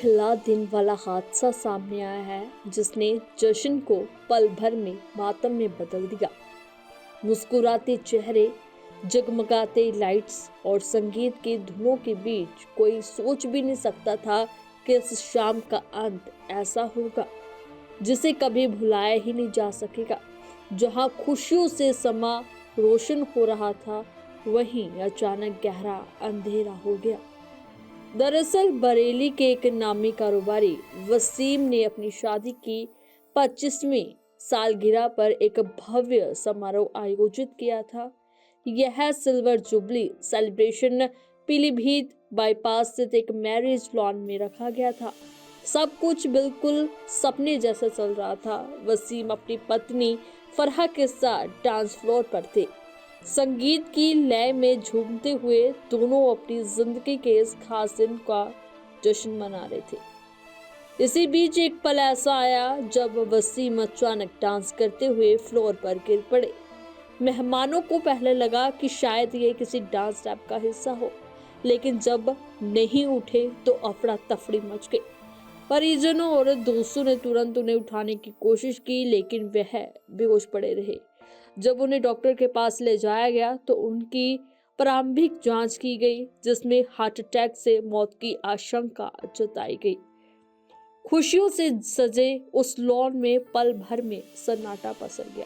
दहला दिन वाला हादसा सामने आया है जिसने जश्न को पल भर में मातम में बदल दिया। मुस्कुराते चेहरे, जगमगाते लाइट्स और संगीत की धुनों के बीच कोई सोच भी नहीं सकता था कि इस शाम का अंत ऐसा होगा जिसे कभी भुलाया ही नहीं जा सकेगा। जहां खुशियों से समा रोशन हो रहा था, वहीं अचानक गहरा अंधेरा हो गया। दरअसल बरेली के एक नामी कारोबारी वसीम ने अपनी शादी की 25वीं सालगिरह पर एक भव्य समारोह आयोजित किया था। यह silver jubilee celebration Pilibhit bypass स्थित एक मैरिज लॉन में रखा गया था। सब कुछ बिल्कुल सपने जैसा चल रहा था। वसीम अपनी पत्नी फरहा के साथ डांस फ्लोर पर थे। संगीत की लय में झूमते हुए दोनों अपनी जिंदगी के इस खास दिन का जश्न मना रहे थे। इसी बीच एक पल ऐसा आया जब वसीम अचानक डांस करते हुए फ्लोर पर गिर पड़े। मेहमानों को पहले लगा कि शायद ये किसी डांस स्टेप का हिस्सा हो, लेकिन जब नहीं उठे तो अफरा तफड़ी मच गई। परिजनों और दोस्तों ने तुरंत उन्हें उठाने की कोशिश की, लेकिन वह बेहोश पड़े रहे। जब उन्हें डॉक्टर के पास ले जाया गया तो उनकी प्रारंभिक जांच की गई, जिसमें हार्ट अटैक से मौत की आशंका जताई गई। खुशियों से सजे उस लॉन में पल भर में सन्नाटा पसर गया।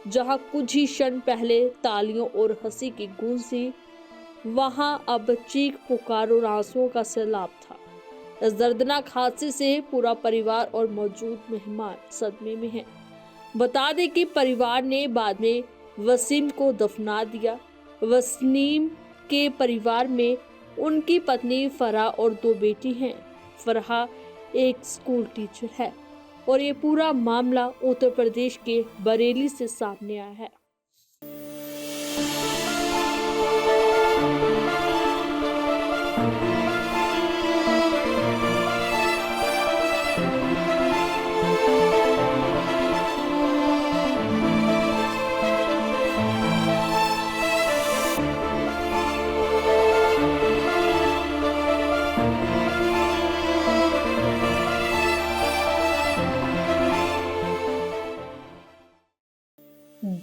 जहां कुछ ही क्षण पहले तालियों और हंसी की गूंज थी, वहां अब चीख पुकार और आंसुओं का सैलाब था। इस दर्दनाक हादसे से पूरा परिवार और मौजूद मेहमान सदमे में हैं। बता दें कि परिवार ने बाद में वसीम को दफना दिया। वसीम के परिवार में उनकी पत्नी फरहा और 2 बेटी हैं। फरहा एक स्कूल टीचर है और ये पूरा मामला उत्तर प्रदेश के बरेली से सामने आया है।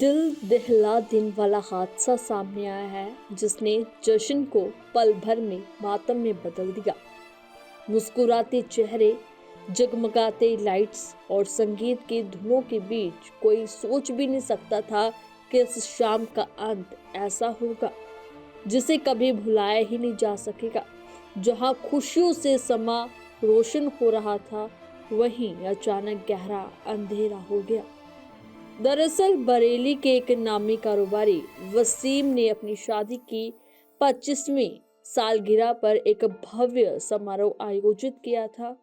दिल दहला दिन वाला हादसा सामने आया है जिसने जश्न को पल भर में मातम में बदल दिया। मुस्कुराते चेहरे, जगमगाते लाइट्स और संगीत की धुनों के बीच कोई सोच भी नहीं सकता था कि इस शाम का अंत ऐसा होगा जिसे कभी भुलाया ही नहीं जा सकेगा। जहां खुशियों से समा रोशन हो रहा था, वहीं अचानक गहरा अंधेरा हो गया। दरअसल बरेली के एक नामी कारोबारी वसीम ने अपनी शादी की 25वीं सालगिरह पर एक भव्य समारोह आयोजित किया था।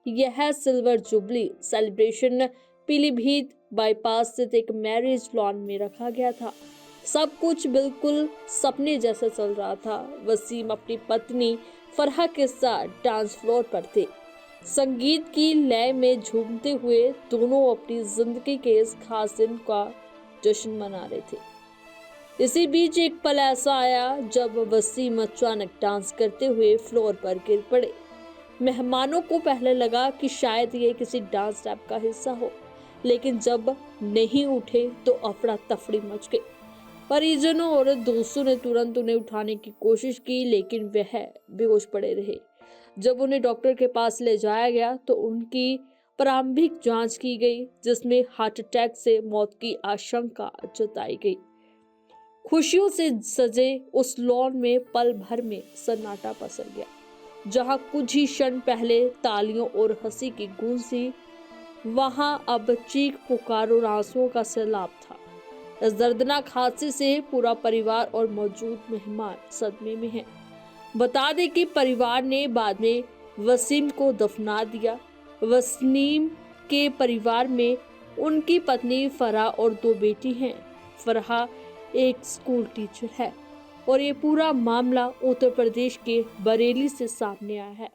यह silver jubilee celebration Pilibhit bypass स्थित एक मैरिज लॉन में रखा गया था। सब कुछ बिल्कुल सपने जैसा चल रहा था। वसीम अपनी पत्नी फरहा के साथ डांस फ्लोर पर थे। संगीत की लय में झूमते हुए दोनों अपनी जिंदगी के इस खास दिन का जश्न मना रहे थे। इसी बीच एक पल ऐसा आया जब वसीम अचानक डांस करते हुए फ्लोर पर गिर पड़े। मेहमानों को पहले लगा कि शायद ये किसी डांस स्टेप का हिस्सा हो, लेकिन जब नहीं उठे तो अफरा तफड़ी मच गई। परिजनों और दोस्तों ने तुरंत उन्हें उठाने की कोशिश की, लेकिन वह बेहोश पड़े रहे। जब उन्हें डॉक्टर के पास ले जाया गया तो उनकी प्रारंभिक जांच की गई, जिसमें हार्ट अटैक से मौत की आशंका जताई गई। खुशियों से सजे उस लॉन में पल भर में सन्नाटा पसर गया। जहां कुछ ही क्षण पहले तालियों और हंसी की गूंज थी, वहां अब चीख पुकार और आंसुओं का सैलाब था। इस दर्दनाक हादसे से पूरा परिवार और मौजूद मेहमान सदमे में हैं। बता दें कि परिवार ने बाद में वसीम को दफना दिया। वसीम के परिवार में उनकी पत्नी फरहा और 2 बेटी हैं। फरहा एक स्कूल टीचर है और ये पूरा मामला उत्तर प्रदेश के बरेली से सामने आया है।